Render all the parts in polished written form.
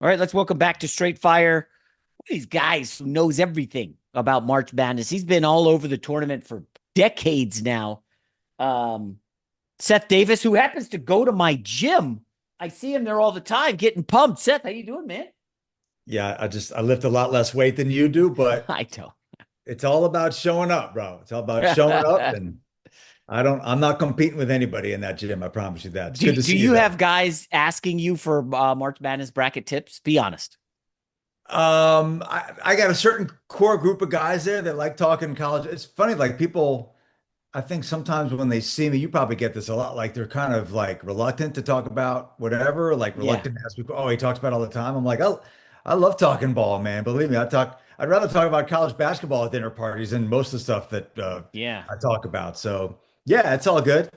All right, let's welcome back to Straight Fire. These guys who knows everything about March Madness. He's been all over the tournament for decades now. Um, Seth Davis, who happens to go to my gym. I see him there all the time getting pumped. Seth, how you doing, man? Yeah, I lift a lot less weight than you do, but I don't. it's all about showing up, bro. It's all about showing up, and I'm not competing with anybody in that gym. I promise you that. It's good to Do see you you though. have guys asking you for March Madness bracket tips? Be honest. I got a certain core group of guys there that like talking college. It's funny, like people, I think sometimes when they see me, you probably get this a lot, like they're kind of like reluctant to talk about whatever, like Yeah. reluctant to ask people, oh, he talks about it all the time. I'm like, oh, I love talking ball, man. Believe me, I'd rather talk about college basketball at dinner parties than most of the stuff that Yeah. I talk about. So yeah, it's all good.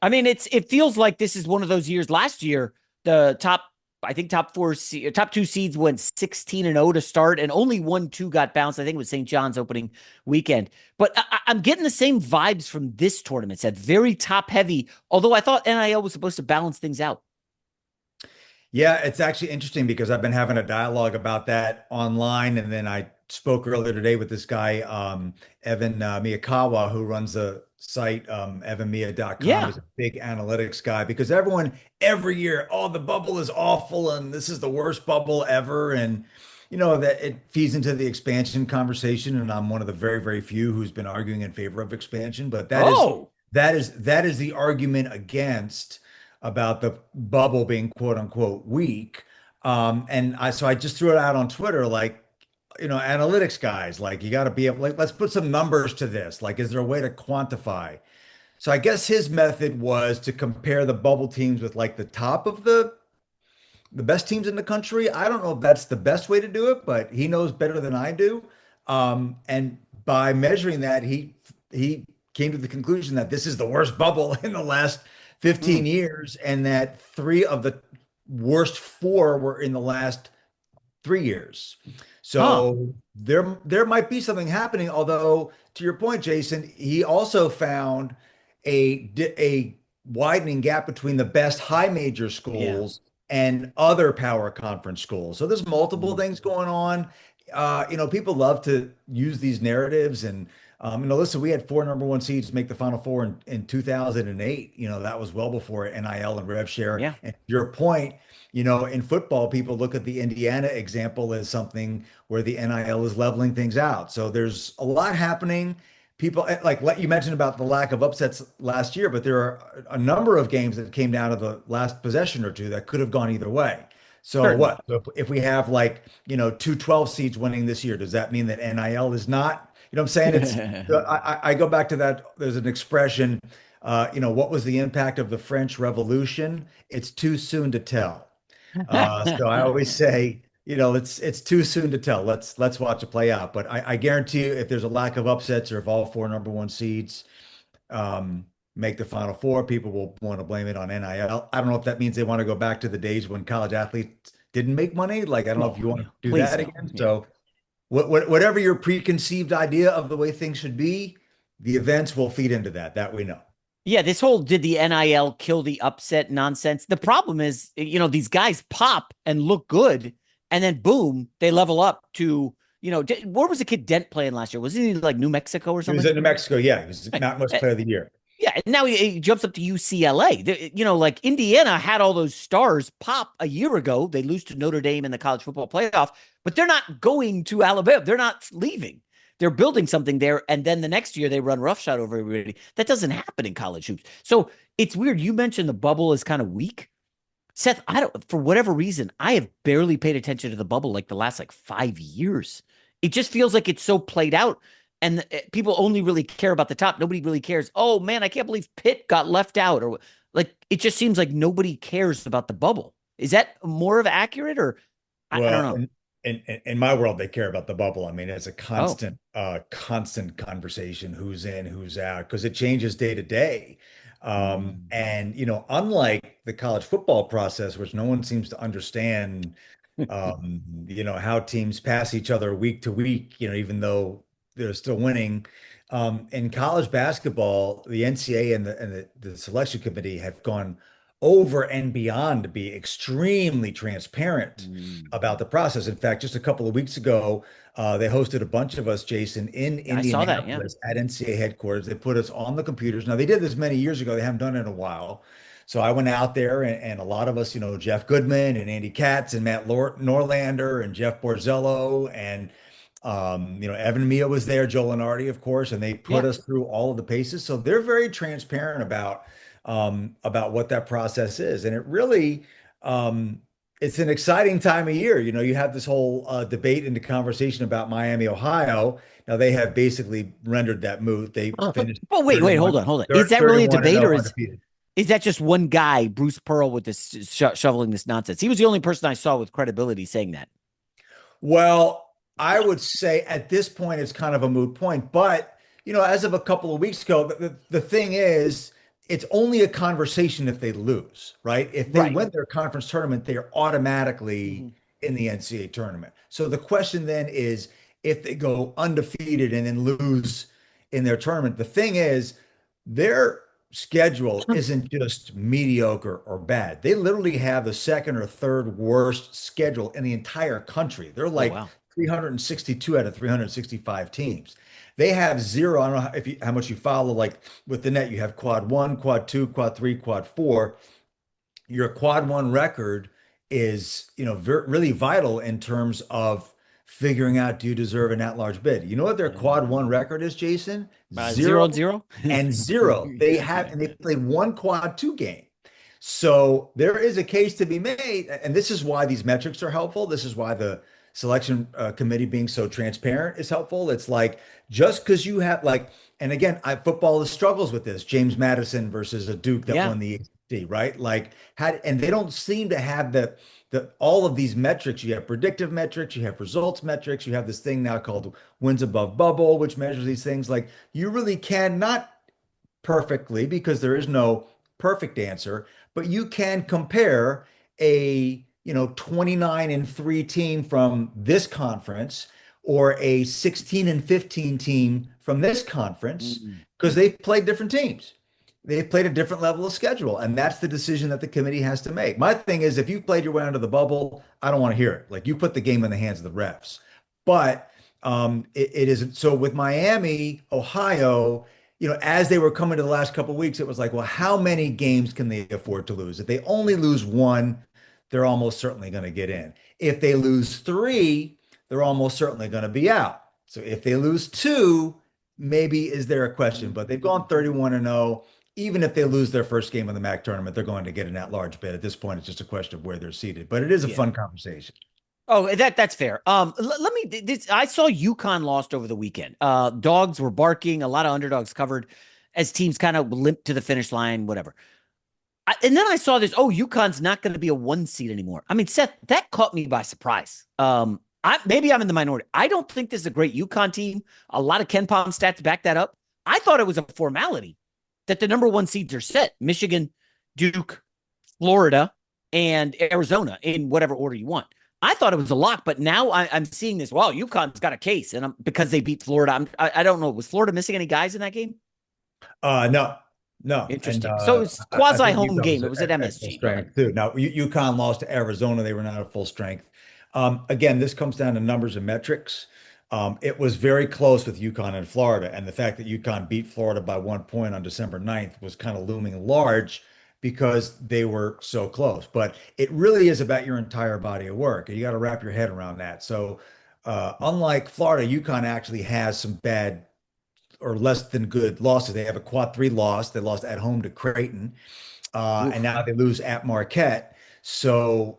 I mean, it feels like this is one of those years. Last year, the top, I think top two seeds went 16-0 to start, and only 1-2 got bounced. I think it was St. John's opening weekend. But I'm getting the same vibes from this tournament. It's at very top heavy. Although I thought NIL was supposed to balance things out. Yeah, it's actually interesting because I've been having a dialogue about that online, and then I spoke earlier today with this guy, Evan Miyakawa, who runs the site evanmia.com. Yeah. He's a big analytics guy because everyone every year, oh, the bubble is awful and this is the worst bubble ever, and that it feeds into the expansion conversation, and I'm one of the very, very few who's been arguing in favor of expansion, but that is Oh, that is the argument against about the bubble being quote unquote weak. So I just threw it out on Twitter, like, analytics guys, like you got to be able, like, let's put some numbers to this. Like, is there a way to quantify? So I guess his method was to compare the bubble teams with like the top of the best teams in the country. I don't know if that's the best way to do it, but he knows better than I do. And by measuring that, he came to the conclusion that this is the worst bubble in the last 15 hmm. years, and that three of the worst four were in the last 3 years. Huh. So there might be something happening. Although, to your point, Jason, he also found a widening gap between the best high major Yeah. schools and other power conference schools. So there's multiple Mm. things going on. People love to use these narratives, and listen, we had four number one seeds make the Final Four in 2008. That was well before NIL and rev share. Yeah. And to your point, in football, people look at the Indiana example as something where the NIL is leveling things out. So there's a lot happening. People like you mentioned about the lack of upsets last year, but there are a number of games that came down to the last possession or two that could have gone either way. So Certainly. what? So if we have like, two 12 seeds winning this year, does that mean that NIL is not? What I'm saying? I go back to that. There's an expression, what was the impact of the French Revolution? It's too soon to tell. So I always say, it's too soon to tell. Let's watch it play out. But I guarantee you, if there's a lack of upsets or if all four number one seeds make the Final Four, people will want to blame it on NIL. I don't know if that means they want to go back to the days when college athletes didn't make money. Like, I don't know if Oh, you want yeah. to do Please that no. again. Yeah. So whatever your preconceived idea of the way things should be, the events will feed into that. That we know. Yeah, this whole did the NIL kill the upset nonsense. The problem is, these guys pop and look good, and then boom, they level up to, where was the kid Dent playing last year? Was he like New Mexico or He was something? in New Mexico. Yeah, he was Eh, Mountain West eh, Player of the Year. Yeah, and now he jumps up to UCLA. Like Indiana had all those stars pop a year ago. They lose to Notre Dame in the college football playoff, but they're not going to Alabama. They're not leaving. They're building something there, and then the next year they run roughshod over everybody. That doesn't happen in college hoops. So it's weird. You mentioned the bubble is kind of weak. Seth, I don't for whatever reason, I have barely paid attention to the bubble like the last like 5 years. It just feels like it's so played out, and people only really care about the top. Nobody really cares. Oh man, I can't believe Pitt got left out, or like it just seems like nobody cares about the bubble. Is that more of accurate, or I don't Well, know? in my world, they care about the bubble. I mean, it's a Oh, constant conversation, who's in, who's out, because it changes day to day. mm, And unlike the college football process, which no one seems to understand, how teams pass each other week to week, even though they're still winning. In college basketball, the NCAA and the selection committee have gone over and beyond to be extremely transparent Mm. about the process. In fact, just a couple of weeks ago, they hosted a bunch of us, Jason, in I saw that. Yeah. Indianapolis at NCAA headquarters. They put us on the computers. Now, they did this many years ago. They haven't done it in a while. So I went out there and a lot of us, Jeff Goodman and Andy Katz and Matt Norlander and Jeff Borzello and Evan Mia was there, Joe Lenardi, of course, and they put Yeah. us through all of the paces. So they're very transparent about what that process is. And it really, it's an exciting time of year. You have this whole debate and the conversation about Miami, Ohio. Now they have basically rendered that moot. They finished But wait, 31, hold on, hold on. Is that really a 31 and debate, 0 or undefeated. is that just one guy, Bruce Pearl, with this shoveling this nonsense? He was the only person I saw with credibility saying that. Well, I would say at this point it's kind of a moot point, but as of a couple of weeks ago, the thing is, it's only a conversation if they lose, right? If they Right. win their conference tournament, they are automatically Mhm. in the NCAA tournament. So the question then is if they go undefeated and then lose in their tournament. The thing is, their schedule isn't just mediocre or bad. They literally have the second or third worst schedule in the entire country. They're Oh like wow. 362 out of 365 teams. They have zero. I don't know how much you follow, like with the net, you have quad one, quad two, quad three, quad four. Your quad one record is, really vital in terms of figuring out, do you deserve an at-large bid? You know what their quad one record is, Jason? 0 Zero and 0. and zero. And they played one quad two game. So there is a case to be made, and this is why these metrics are helpful. This is why the selection committee being so transparent is helpful. It's like just because you have and again, football struggles with this. James Madison versus a Duke that Yeah. won the ACC, right? And they don't seem to have the all of these metrics. You have predictive metrics, you have results metrics, you have this thing now called wins above bubble, which measures these things. Like you really cannot perfectly because there is no perfect answer, but you can compare a 29 and 3 team from this conference or a 16 and 15 team from this conference Mm. because they've played different teams. They've played a different level of schedule, and that's the decision that the committee has to make. My thing is, if you played your way under the bubble, I don't want to hear it. Like you put the game in the hands of the refs. But it is so with Miami, Ohio, as they were coming to the last couple of weeks, it was like, well, how many games can they afford to lose? If they only lose one, they're almost certainly going to get in. If they lose three, they're almost certainly going to be out. So if they lose two, maybe is there a question? But they've gone 31 and 0. Even if they lose their first game of the MAC tournament, they're going to get an at-large bid. At this point, it's just a question of where they're seated. But it is a Yeah. fun conversation. Oh, that's fair. Let me. I saw UConn lost over the weekend. Dogs were barking. A lot of underdogs covered as teams kind of limped to the finish line. Whatever. And then I saw this. Oh, UConn's not going to be a one seed anymore. I mean, Seth, that caught me by surprise. Maybe I'm in the minority. I don't think this is a great UConn team. A lot of Ken Palm stats back that up. I thought it was a formality that the number one seeds are set: Michigan, Duke, Florida, and Arizona in whatever order you want. I thought it was a lock, but now I'm seeing this. Wow, UConn's got a case, and because they beat Florida. I don't know. Was Florida missing any guys in that game? No, no, and Interesting. So it was I quasi think home UConn game. was It was at at full MSG. Go ahead. strength too. Now, UConn lost to Arizona; they were not at full strength. Again, this comes down to numbers and metrics. It was very close with UConn and Florida, and the fact that UConn beat Florida by 1 point on December 9th was kind of looming large because they were so close. But it really is about your entire body of work, and you got to wrap your head around that. So, unlike Florida, UConn actually has some bad or less than good losses. They have a quad three loss. They lost at home to Creighton, and Oof. now they lose at Marquette. So,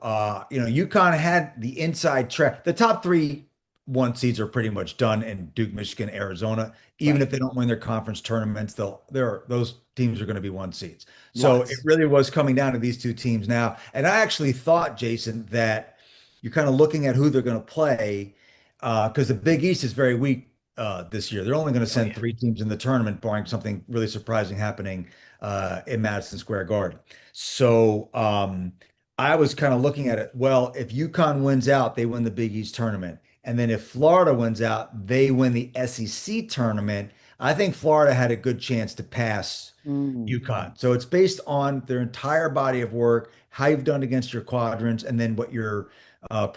UConn had the inside track. The top three one seeds are pretty much done in Duke, Michigan, Arizona. Even Right. if they don't win their conference tournaments, those teams are going to be one seeds. So it Lots. really was coming down to these two teams now. And I actually thought, Jason, that you're kind of looking at who they're going to play because the Big East is very weak this year. They're only going to Oh send yeah. three teams in the tournament, barring something really surprising happening in Madison Square Garden. So I was kind of looking at it. Well, if UConn wins out, they win the Big East tournament. And then if Florida wins out, they win the SEC tournament. I think Florida had a good chance to pass Mm. UConn. So it's based on their entire body of work, how you've done against your quadrants, and then what your the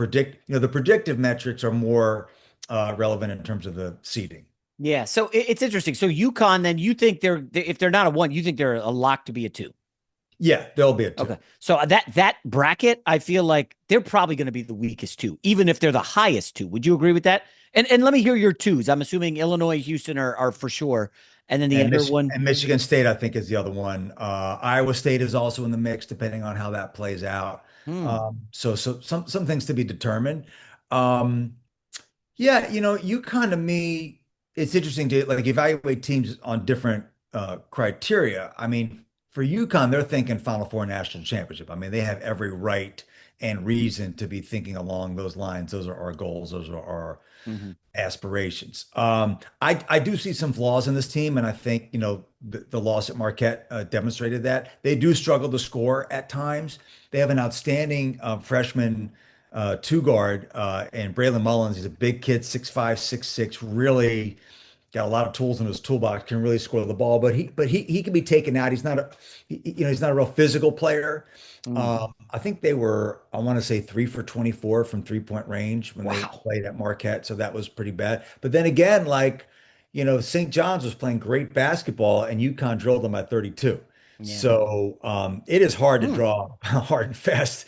predictive metrics are more relevant in terms of the seeding. Yeah, so it's interesting. So UConn, then you think if they're not a one, you think they're a lock to be a two. Yeah, there'll be a two. Okay, so that bracket, I feel like they're probably going to be the weakest two, even if they're the highest two. Would you agree with that? And let me hear your twos. I'm assuming Illinois, Houston are for sure, and then the other one. And Michigan State, I think, is the other one. Iowa State is also in the mix, depending on how that plays out. Hmm. So some things to be determined. Um, Yeah, UConn to me, it's interesting to like evaluate teams on different criteria. I mean, for UConn, they're thinking Final Four national championship. I mean, they have every right and reason to be thinking along those lines. Those are our goals. Those are our Hmm. aspirations. I do see some flaws in this team, and I think the loss at Marquette demonstrated that they do struggle to score at times. They have an outstanding freshman two guard and Braylon Mullins. He's a big kid, 6'5", 6'6", really got a lot of tools in his toolbox, can really score the ball, but he can be taken out. He's not he's not a real physical player. Mm. I think they were, I want to say 3 for 24 from 3-point range when they Wow. played at Marquette, so that was pretty bad. But then again, like, St. John's was playing great basketball and UConn drilled them at 32. Yeah. So it is hard to Hmm. draw hard and fast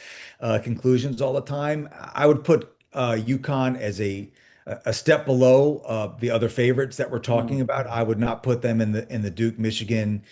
conclusions all the time. I would put UConn as a step below the other favorites that we're talking Mm. about. I would not put them in the Duke, Michigan,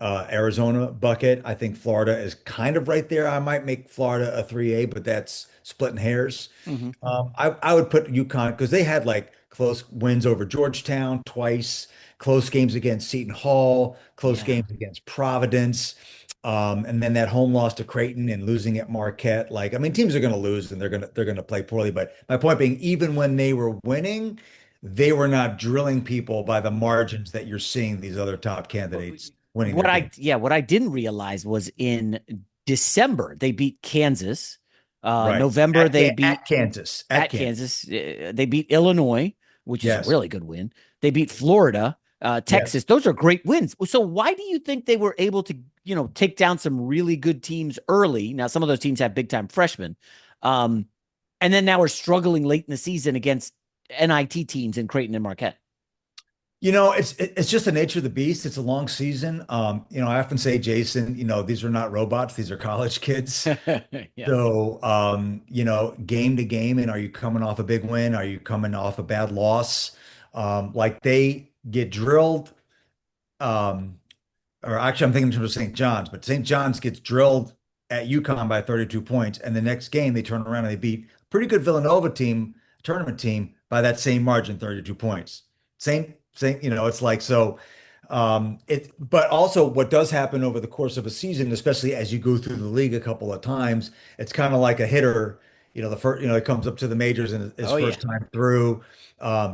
Arizona bucket. I think Florida is kind of right there. I might make Florida a 3A, but that's splitting hairs. Hmm. I would put UConn because they had like close wins over Georgetown twice, close games against Seton Hall, close Yeah. games against Providence. And then that home loss to Creighton and losing at Marquette. Like, I mean, teams are going to lose and they're going to play poorly. But my point being, even when they were winning, they were not drilling people by the margins that you're seeing these other top candidates winning their game. What I didn't realize was in December they beat Kansas. Right. November they At beat Kansas. At at Kansas. Kansas. They beat Illinois, which is a Yes. really good win. They beat Florida, Yes. Texas. Those are great wins. So why do you think they were able to, take down some really good teams early? Now some of those teams have big time freshmen, um, and then now we're struggling late in the season against NIT teams in Creighton and Marquette. It's just the nature of the beast. It's a long season. I often say, Jason, these are not robots, these are college kids. Yeah. So, game to game, and are you coming off a big win? Are you coming off a bad loss? Like they get drilled. Um, or actually, I'm thinking in terms of St. John's, but St. John's gets drilled at UConn by 32 points, and the next game they turn around and they beat a pretty good Villanova team, tournament team, by that same margin, 32 points. Same, it's like so. But also what does happen over the course of a season, especially as you go through the league a couple of times, it's kind of like a hitter. The first, it comes up to the majors and his Oh yeah. first time through,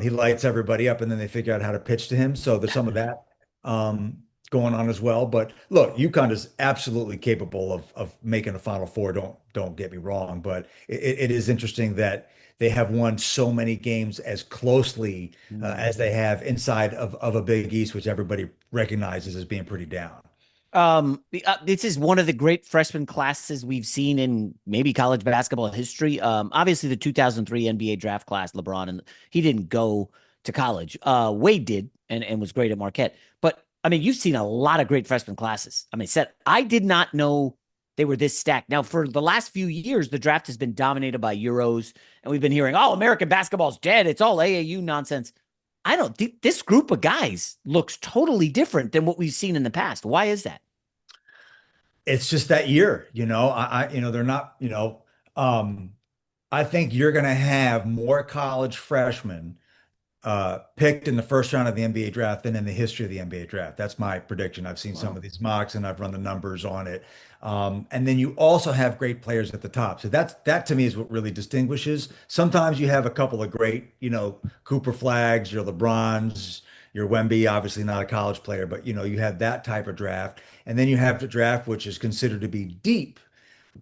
he lights everybody up, and then they figure out how to pitch to him. So there's some of that. Um, Going on as well. But look, UConn is absolutely capable of making a Final Four. Don't get me wrong, but it is interesting that they have won so many games as closely Mm. as they have inside of a Big East, which everybody recognizes as being pretty down. This is one of the great freshman classes we've seen in maybe college basketball history. Obviously the 2003 NBA draft class, LeBron, and he didn't go to college. Wade did and was great at Marquette. But I mean, you've seen a lot of great freshman classes. I mean, Seth, I did not know they were this stacked. Now, for the last few years, the draft has been dominated by Euros, and we've been hearing, "Oh, American basketball's dead. It's all AAU nonsense." I don't think this group of guys looks totally different than what we've seen in the past. Why is that? It's just that year, they're not, um, I think you're going to have more college freshmen picked in the first round of the NBA draft than in the history of the NBA draft. That's my prediction. I've seen some Wow. of these mocks and I've run the numbers on it. And then you also have great players at the top. So that to me is what really distinguishes. Sometimes you have a couple of great, Cooper Flags, your LeBrons, your Wemby, obviously not a college player, but you have that type of draft. And then you have the draft, which is considered to be deep,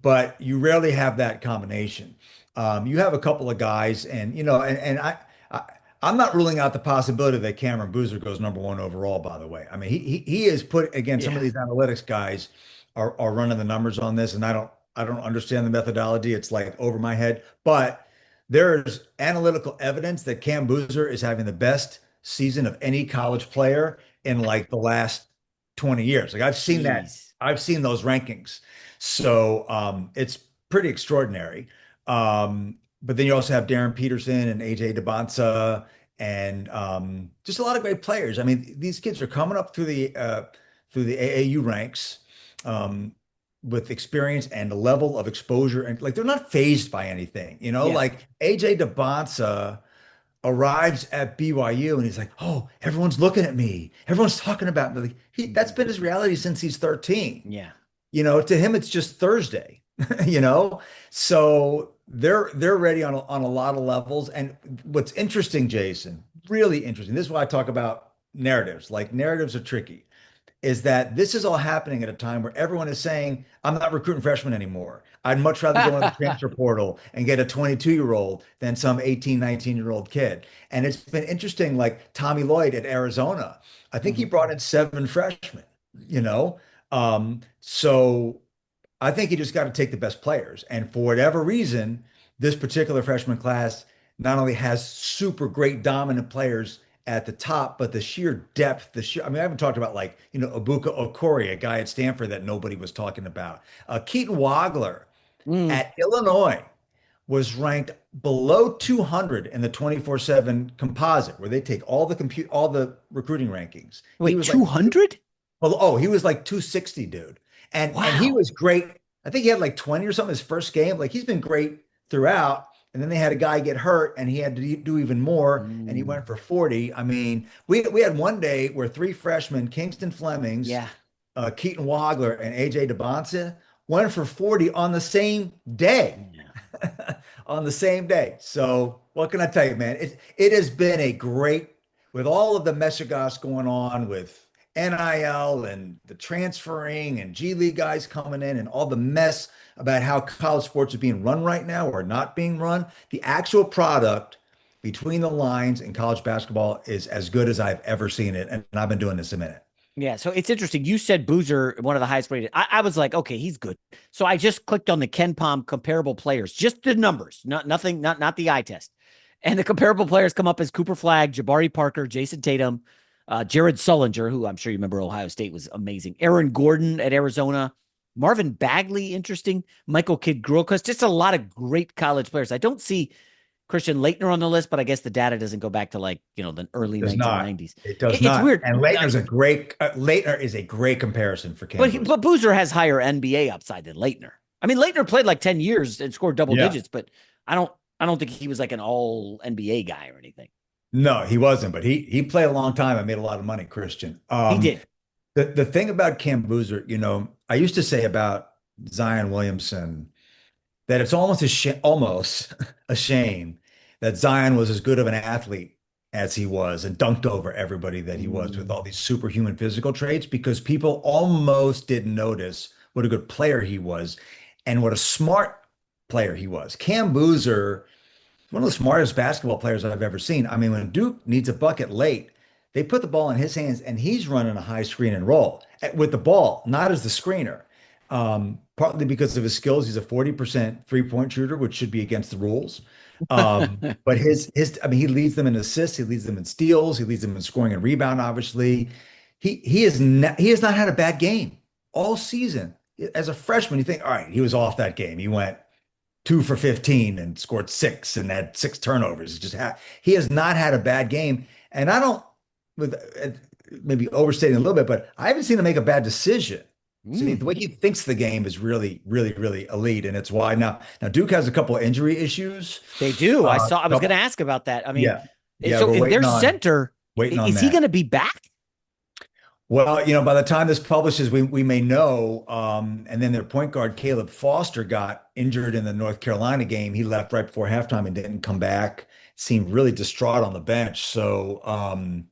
but you rarely have that combination. You have a couple of guys, and I I'm not ruling out the possibility that Cameron Boozer goes number one overall, by the way. I mean, he is put again, some of Yeah. these analytics guys are running the numbers on this, and I don't understand the methodology. It's like over my head. But there's analytical evidence that Cam Boozer is having the best season of any college player in like the last 20 years. Like I've seen that, Jeez. I've seen those rankings. So it's pretty extraordinary. But then you also have Darren Peterson and AJ DeBonsa and just a lot of great players. I mean, these kids are coming up through the AAU ranks with experience and a level of exposure, and like they're not phased by anything. Yeah. Like AJ DeBonsa arrives at BYU and he's like, "Oh, everyone's looking at me. Everyone's talking about me." Like, that's been his reality since he's 13. Yeah. To him, it's just Thursday, you know? So they're ready on a lot of levels. And what's interesting, Jason, really interesting. This is why I talk about narratives. Like narratives are tricky, is that this is all happening at a time where everyone is saying, I'm not recruiting freshmen anymore. I'd much rather go into the transfer portal and get a 22-year-old than some 18, 19-year-old kid. And it's been interesting, like Tommy Lloyd at Arizona. I think he Mhm. brought in 7 freshmen, you know? So I think you just got to take the best players. And for whatever reason, this particular freshman class not only has super great dominant players at the top, but the sheer depth, I mean, I haven't talked about like, Ibuka Okori, a guy at Stanford that nobody was talking about. Keaton Wagler Mm. at Illinois was ranked below 200 in the 24/7 composite, where they take all the recruiting rankings. He Wait, was like 200? he was like 260, dude. And he Wow. was great. I think he had like 20 or something his first game. Like he's been great throughout. And then they had a guy get hurt and he had to do even more and he Mm. went for 40. I mean, we had one day where 3 freshmen, Kingston Flemings, Yeah. Keaton Wagler, and AJ DeBonsa went for 40 on the same day. Yeah. On the same day. So what can I tell you, man? It has been a great, with all of the meshigas going on with NIL and the transferring and G League guys coming in and all the mess about how college sports are being run right now or not being run. The actual product between the lines in college basketball is as good as I've ever seen it. And I've been doing this a minute. Yeah, so it's interesting. You said Boozer, one of the highest rated. I was like, okay, he's good. So I just clicked on the Ken Palm comparable players, just the numbers, nothing, not the eye test. And the comparable players come up as Cooper Flagg, Jabari Parker, Jason Tatum, Jared Sullinger, who I'm sure you remember Ohio State was amazing, Aaron Gordon at Arizona, Marvin Bagley, interesting, Michael Kidd Gilchrist, just a lot of great college players. I don't see Christian Leitner on the list, but I guess the data doesn't go back to like, the early Does not. 1990s. It does It's not. weird. And Leitner is a great comparison for But Cam Boozer. but Boozer has higher NBA upside than Leitner. I mean, Leitner played like 10 years and scored double Yeah. digits, but I don't think he was like an all NBA guy or anything. No, he wasn't, but he played a long time and made a lot of money, Christian. He did. The thing about Cam Boozer, I used to say about Zion Williamson that it's almost a shame that Zion was as good of an athlete as he was and dunked over everybody that he was with Mm. all these superhuman physical traits because people almost didn't notice what a good player he was and what a smart player he was. Cam Boozer, one of the smartest basketball players I've ever seen. I mean, when Duke needs a bucket late, they put the ball in his hands and he's running a high screen and roll with the ball, not as the screener. Partly because of his skills. He's a 40% three-point shooter, which should be against the rules. But I mean, he leads them in assists, he leads them in steals, he leads them in scoring and rebound, obviously. He has not had a bad game all season. As a freshman, you think, all right, he was off that game. He went 2 for 15 and scored six and had 6 turnovers. He has not had a bad game. And I don't, with maybe overstating a little bit, but I haven't seen him make a bad decision. So the Mm. way he thinks the game is really, really, really elite, and it's why now Duke has a couple of injury issues. They do. I was going to Couple, ask about that. I mean, yeah, yeah, so we're their center, waiting on is he going that. to be back? Well, by the time this publishes, we may know. And then their point guard Caleb Foster got injured in the North Carolina game. He left right before halftime and didn't come back. Seemed really distraught on the bench. So, I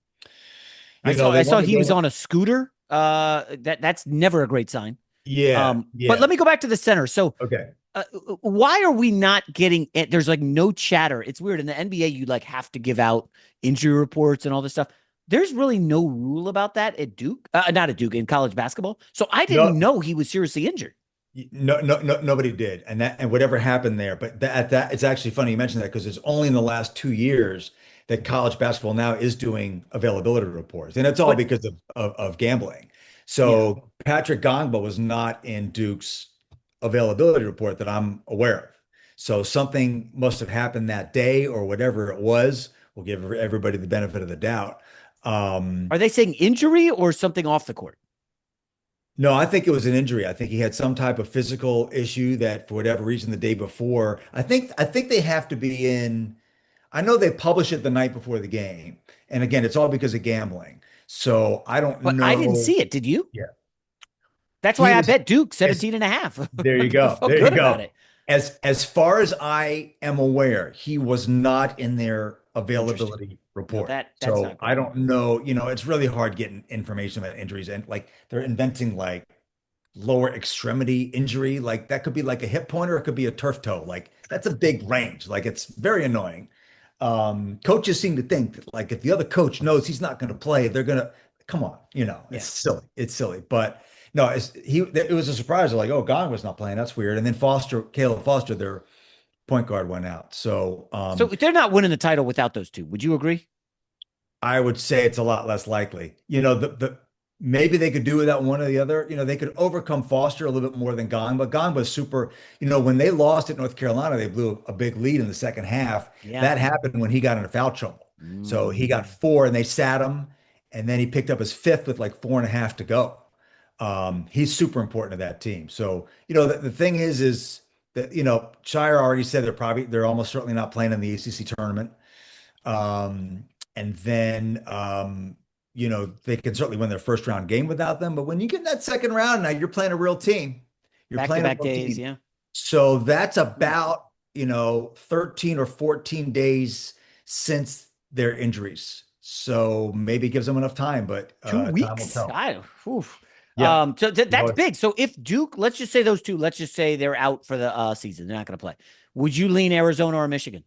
they saw won the he was game. on a scooter. That's never a great sign. Yeah, But yeah. let me go back to the center. So Okay. why are we not getting it? There's like no chatter. It's weird. In the NBA, you like have to give out injury reports and all this stuff. There's really no rule about that at Duke, not at Duke in college basketball. So I didn't No, know he was seriously injured. nobody did, and whatever happened there. But that it's actually funny you mentioned that because it's only in the last 2 years that college basketball now is doing availability reports, and it's all But because of gambling. yeah, So Patrick Gongba was not in Duke's availability report that I'm aware of. So something must have happened that day or whatever it was. We'll give everybody the benefit of the doubt. Um, are they saying injury or something off the court? No, I think it was an injury. I think he had some type of physical issue that for whatever reason the day before. I think they have to be in. I know they publish it the night before the game. And again, it's all because of gambling. So I don't But I didn't know. see it. Did you? Yeah. That's why He I was bet Duke as 17 and a half. there you I go. felt There you good about go. it. As far as I am aware, he was not in their Interesting. availability No, report. that's So not I great. don't know, it's really hard getting information about injuries and like they're inventing like lower extremity injury. Like that could be like a hip pointer, it could be a turf toe. Like that's a big range. Like it's very annoying. Coaches seem to think that like if the other coach knows he's not going to play, they're going to come on, it's Yeah. silly. It's silly. But no, it was a surprise. They're like, oh, Gong was not playing. That's weird. And then Caleb Foster, their point guard went out. So So they're not winning the title without those two. Would you agree? I would say it's a lot less likely. The maybe they could do without one or the other. They could overcome Foster a little bit more than Gong, but Gong was super. When they lost at North Carolina, they blew a big lead in the second half. Yeah. That happened when he got into foul trouble. So he got Mm. four and they sat him, and then he picked up his fifth with like 4.5 to go. He's super important to that team. So, the thing is that, Shire already said they're almost certainly not playing in the ACC tournament. Um, and then, they can certainly win their first round game without them. But when you get in that second round, now you're playing a real team. You're Back to playing a back real days. team. Yeah. So that's Hmm. about, 13 or 14 days since their injuries. So maybe it gives them enough time, but Two time will weeks. tell. I oof. Yeah. So No, that's big. So if Duke, let's just say those two, let's just say they're out for the season. They're not going to play. Would you lean Arizona or Michigan?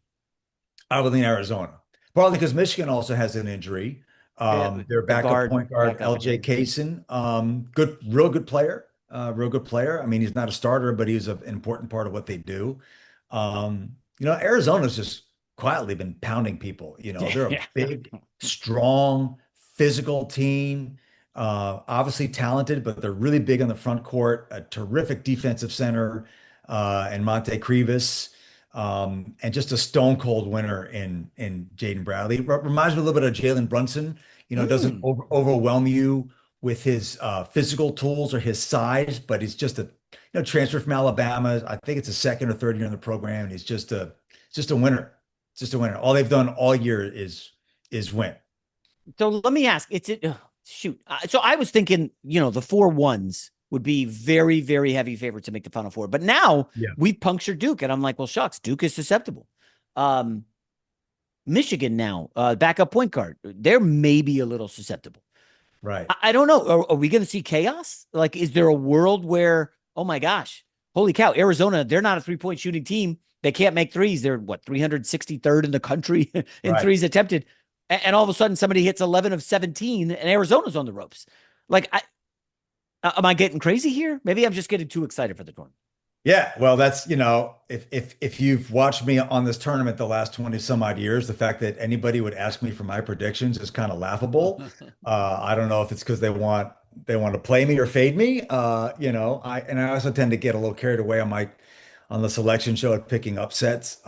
I would lean Arizona, partly because Michigan also has an injury. Yeah, Their the backup guard point guard, backup. Yeah. LJ Kaysen, real good player, real good player. I mean, he's not a starter, but he's an important part of what they do. Arizona's just quietly been pounding people. They're a Yeah. big, strong, physical team. Obviously talented, but they're really big on the front court. A terrific defensive center, and Monte Krivas. And just a stone cold winner in Jaden Bradley. Reminds me a little bit of Jalen Brunson. Doesn't Mm. overwhelm you with his physical tools or his size, but he's just a transfer from Alabama. I think it's a second or third year in the program, and he's just a winner. Just a winner. All they've done all year is win. So let me ask. It's it. Shoot. So I was thinking, the 4-1s would be very, very heavy favorites to make the Final Four. But now Yeah. we've punctured Duke, and I'm like, well, shucks, Duke is susceptible. Um, Michigan now, backup point guard, they're maybe a little susceptible. Right. I don't know. Are we going to see chaos? Like, is there a world where, oh my gosh, holy cow, Arizona, they're not a 3-point shooting team. They can't make threes. They're what, 363rd in the country in Right. threes attempted. And all of a sudden somebody hits 11 of 17 and Arizona's on the ropes. Like, am I getting crazy here? Maybe I'm just getting too excited for the tournament. Yeah, well, that's, if you've watched me on this tournament the last 20 some odd years, the fact that anybody would ask me for my predictions is kind of laughable. I don't know if it's because they want to play me or fade me. I also tend to get a little carried away on the selection show at picking upsets.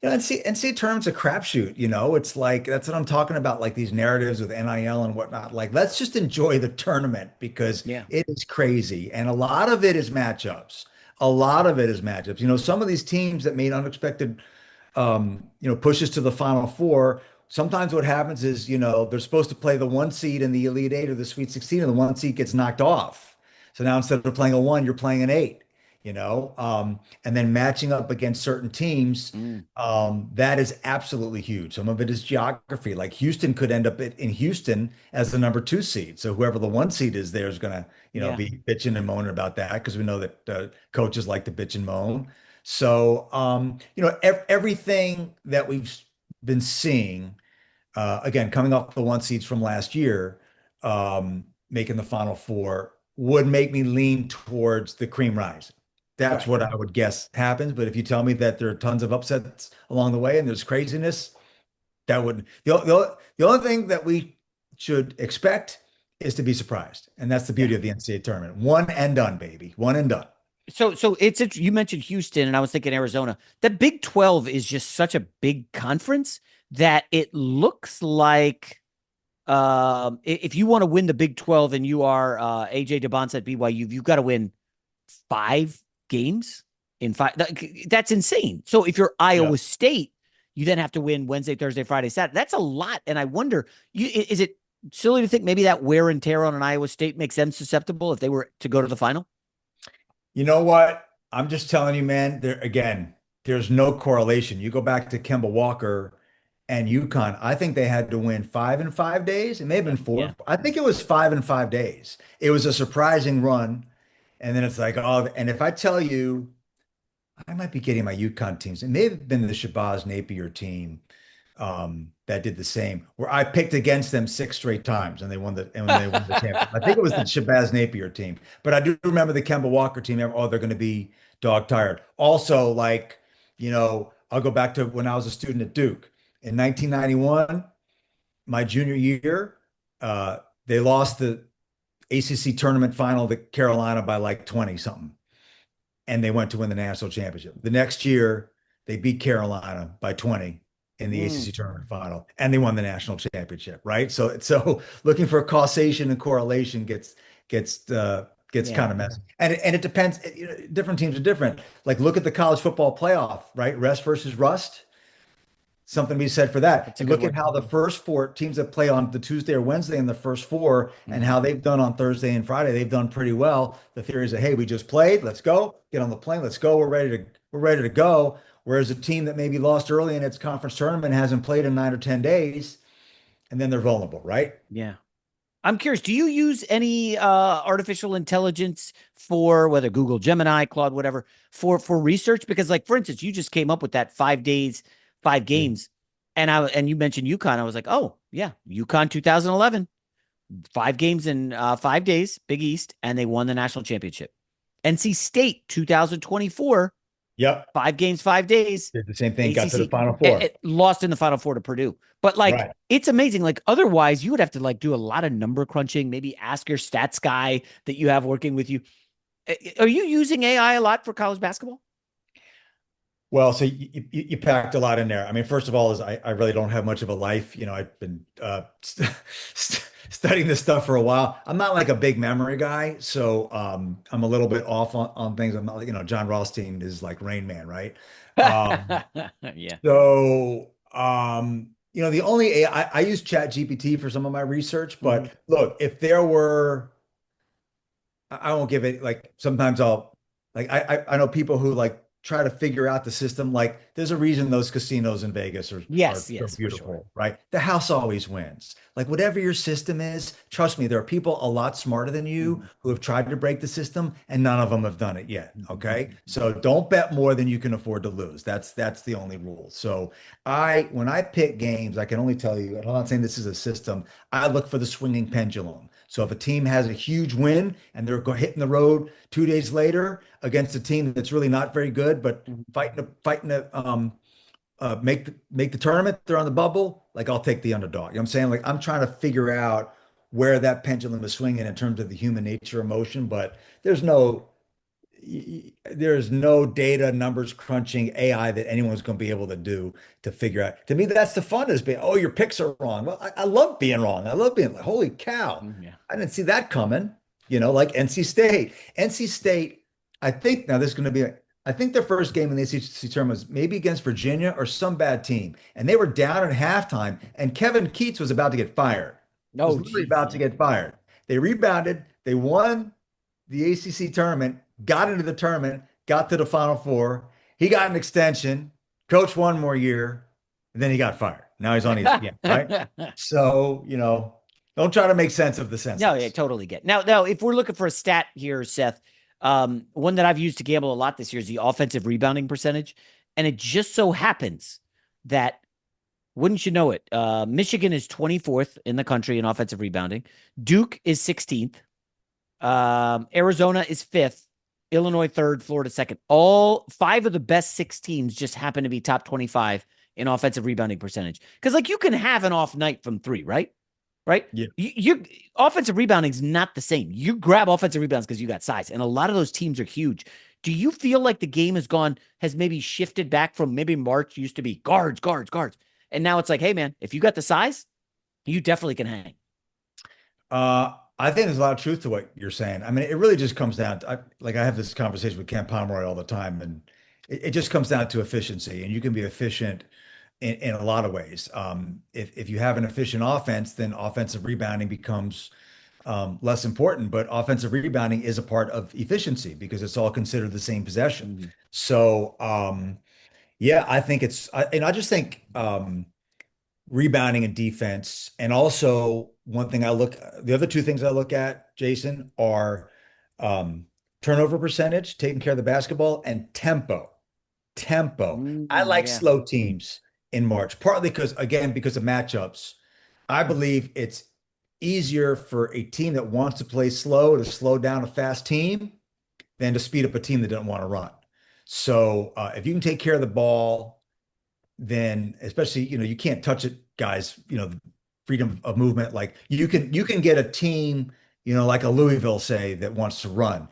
NCAA tournament's a crapshoot, it's like that's what I'm talking about, like these narratives with NIL and whatnot. Like, let's just enjoy the tournament because Yeah. it is crazy. And a lot of it is matchups. A lot of it is matchups. Some of these teams that made unexpected pushes to the Final Four. Sometimes what happens is, they're supposed to play the one seed in the Elite Eight or the Sweet 16, and the one seed gets knocked off. So now instead of playing a one, you're playing an eight. and then matching up against certain teams, Mm, that is absolutely huge. Some of it is geography. Like Houston could end up in Houston as the number 2 seed. So whoever the 1 seed is there is going to, yeah. be bitching and moaning about that because we know that coaches like to bitch and moan. So, everything that we've been seeing, again, coming off the 1 seeds from last year, making the Final Four would make me lean towards the cream rising. That's Right. what I would guess happens. But if you tell me that there are tons of upsets along the way and there's craziness, that would the only thing that we should expect is to be surprised. And that's the Yeah. beauty of the NCAA tournament. One and done, baby. One and done. So you mentioned Houston, and I was thinking Arizona. The Big 12 is just such a big conference that it looks like if you want to win the Big 12 and you are AJ DeBonce at BYU, you've got to win 5 games in five. That's insane. So if you're Yeah. Iowa State, you then have to win Wednesday, Thursday, Friday, Saturday. That's a lot. And I wonder, is it silly to think maybe that wear and tear on an Iowa State makes them susceptible if they were to go to the final? You know what? I'm just telling you, man, there's no correlation. You go back to Kemba Walker and UConn, I think they had to win 5 in 5 days. It may have Yeah. been Yeah. four. I think it was 5 in 5 days. It was a surprising run. And then it's like, oh, and if I tell you, I might be getting my UConn teams. It may have been the Shabazz Napier team that did the same, where I picked against them 6 straight times and they won the championship. I think it was the Shabazz Napier team, but I do remember the Kemba Walker team. Oh, they're going to be dog tired. Also, like, I'll go back to when I was a student at Duke in 1991, my junior year. They lost the ACC tournament final to Carolina by like 20 something, and they went to win the national championship. The next year, they beat Carolina by 20 in the Mm, ACC tournament final, and they won the national championship. Right. So looking for causation and correlation gets yeah. kind of messy, and it depends. Different teams are different. Like look at the college football playoff, right? Rest versus rust. Something to be said for that. That's a And good look at one. how the first four teams that play on the Tuesday or Wednesday in the first four and Mhm. how they've done on Thursday and Friday. They've done pretty well. The theory is that, hey, we just played, let's go, get on the plane, let's go. We're ready to go. Whereas a team that maybe lost early in its conference tournament hasn't played in 9 or 10 days, and then they're vulnerable, right? Yeah. I'm curious, do you use any artificial intelligence for whether Google, Gemini, Claude, whatever, for research? Because like for instance, you just came up with that 5 days, five Yeah. games, and you mentioned UConn. I was like, oh yeah, UConn 2011, 5 games in 5 days, Big East, and they won the national championship. NC State 2024, Yep. 5 games, 5 days, Did the same thing, got to the ACC. Final It, Four. it lost in the Final Four to Purdue, but like Right. it's amazing. Like otherwise, you would have to like do a lot of number crunching. Maybe ask your stats guy that you have working with you. Are you using AI a lot for college basketball? Well, so you packed a lot in there. I mean, first of all, is I really don't have much of a life. I've been studying this stuff for a while. I'm not like a big memory guy, so I'm a little bit off on things. I'm not, John Rothstein is like Rain Man, right? Um, Yeah. the only I use Chat GPT for some of my research, Hmm. but look, if there were I won't give it like sometimes I'll like I know people who like try to figure out the system. Like there's a reason those casinos in Vegas are Yes. so Yes, for sure. beautiful, right? The house always wins. Like whatever your system is, trust me, there are people a lot smarter than you Mhm. who have tried to break the system and none of them have done it yet. Okay. Mhm. So don't bet more than you can afford to lose. That's the only rule. So when I pick games, I can only tell you, and I'm not saying this is a system, I look for the swinging pendulum. So if a team has a huge win and they're hitting the road 2 days later against a team that's really not very good, but Mhm. fighting to make the tournament, they're on the bubble. Like I'll take the underdog. You know what I'm saying? Like I'm trying to figure out where that pendulum is swinging in terms of the human nature emotion, but there's no there's no data numbers crunching AI that anyone's going to be able to do to figure out. To me, that's the fun is being, oh, your picks are wrong. Well, I love being wrong. I love being like, holy cow, Mhm. Yeah. I didn't see that coming. Like NC State. NC State, I think now this is going to be, I think their first game in the ACC tournament was maybe against Virginia or some bad team. And they were down at halftime, and Kevin Keats was about to get fired. Was Oh, literally geez. about to Yeah. get fired. They rebounded, they won the ACC tournament, got into the tournament, got to the Final Four. He got an extension, coached one more year, and then he got fired. Now he's on ESPN, right? So, don't try to make sense of the No, yeah, senseless. totally get. Now, if we're looking for a stat here, Seth, one that I've used to gamble a lot this year is the offensive rebounding percentage, and it just so happens that, wouldn't you know it, Michigan is 24th in the country in offensive rebounding. Duke is 16th. Arizona is 5th. Illinois 3rd. Florida 2nd. All five of the best six teams just happen to be top 25 in offensive rebounding percentage. Because like you can have an off night from three, right? Right? Yeah. You offensive rebounding is not the same. You grab offensive rebounds because you got size, and a lot of those teams are huge. Do you feel like the game has maybe shifted back from maybe March used to be guards, guards, guards, and now it's like, hey man, if you got the size, you definitely can hang. I think there's a lot of truth to what you're saying. I mean, it really just comes down to, I have this conversation with Ken Pomeroy all the time, and it just comes down to efficiency. And you can be efficient in a lot of ways. If you have an efficient offense, then offensive rebounding becomes less important. But offensive rebounding is a part of efficiency because it's all considered the same possession. Mm-hmm. So, yeah, I think and I just think rebounding and defense. And also, the other two things I look at, Jason, are um, turnover percentage, taking care of the basketball, and tempo. Tempo. I like Yeah. slow teams in March, partly because of matchups. I believe it's easier for a team that wants to play slow to slow down a fast team than to speed up a team that doesn't want to run. So if you can take care of the ball, then especially, you can't touch it, guys, freedom of movement. Like you can get a team, like a Louisville, say, that wants to run.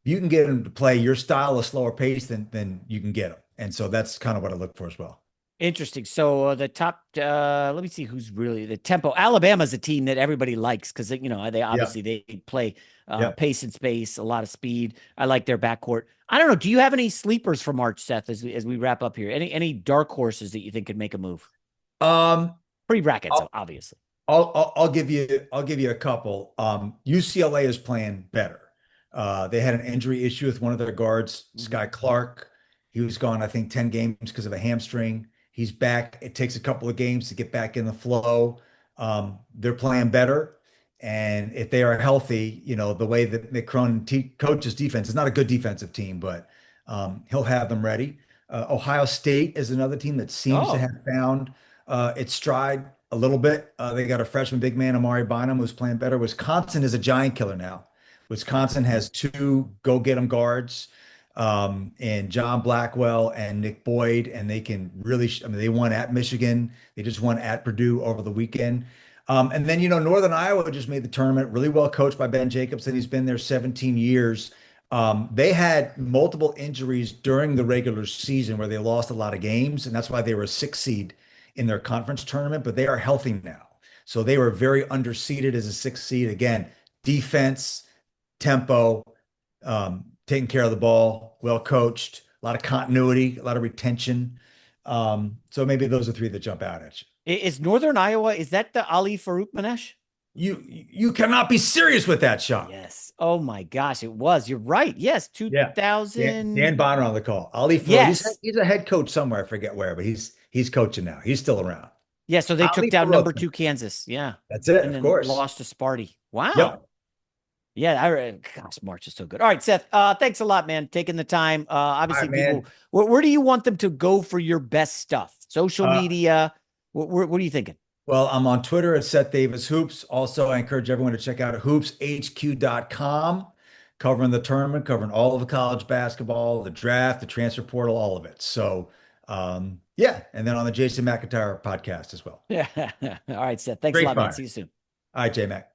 You can get them to play your style, a slower pace, than you can get them. And so that's kind of what I look for as well. Interesting. So the top, let me see who's really the tempo. Alabama's a team that everybody likes because they Yeah. obviously they play Yeah. pace and space, a lot of speed. I like their backcourt. I don't know. Do you have any sleepers for March, Seth? As we wrap up here, any dark horses that you think could make a move? Um, Pre brackets, I'll, obviously. I'll give you a couple. UCLA is playing better. They had an injury issue with one of their guards, Mhm. Sky Clark. He was gone, I think, 10 games because of a hamstring. He's back. It takes a couple of games to get back in the flow. They're playing better. And if they are healthy, the way that Nick Cronin coaches defense, is not a good defensive team, but he'll have them ready. Ohio State is another team that seems to Oh, have found its stride a little bit. They got a freshman big man, Amari Bynum, who's playing better. Wisconsin is a giant killer now. Wisconsin has two go-get-'em guards, and John Blackwell and Nick Boyd, and they can really, I mean, they won at Michigan. They just won at Purdue over the weekend. And then, Northern Iowa just made the tournament, really well coached by Ben Jacobson. He's been there 17 years. They had multiple injuries during the regular season where they lost a lot of games, and that's why they were a six seed in their conference tournament, but they are healthy now. So they were very underseeded as a six seed. Again, defense, tempo, taking care of the ball, well coached, a lot of continuity, a lot of retention. So maybe those are three that jump out at you. is Northern Iowa? Is that the Ali Farouk Manesh? You cannot be serious with that shot. Yes. Oh my gosh, it was. You're right. Yes, Yeah. Dan 2000. Bonner on the call. Ali Farouk, Yes. he's a head coach somewhere, I forget where, but he's coaching now. He's still around. Yeah, so they took Ali down Farouk. number 2 Kansas. Yeah. That's it, And of then course. lost to Sparty. Wow. Yep. Yeah, gosh, March is so good. All right, Seth. Thanks a lot, man. Taking the time. All Obviously, right, people, man. where do you want them to go for your best stuff? Social Uh, media. What are you thinking? Well, I'm on Twitter at Seth Davis Hoops. Also, I encourage everyone to check out hoopshq.com, covering the tournament, covering all of the college basketball, the draft, the transfer portal, all of it. So, yeah. And then on the Jason McIntyre podcast as well. Yeah. All right, Seth. Thanks a Great lot, man. See fire. you soon. All right, J Mac.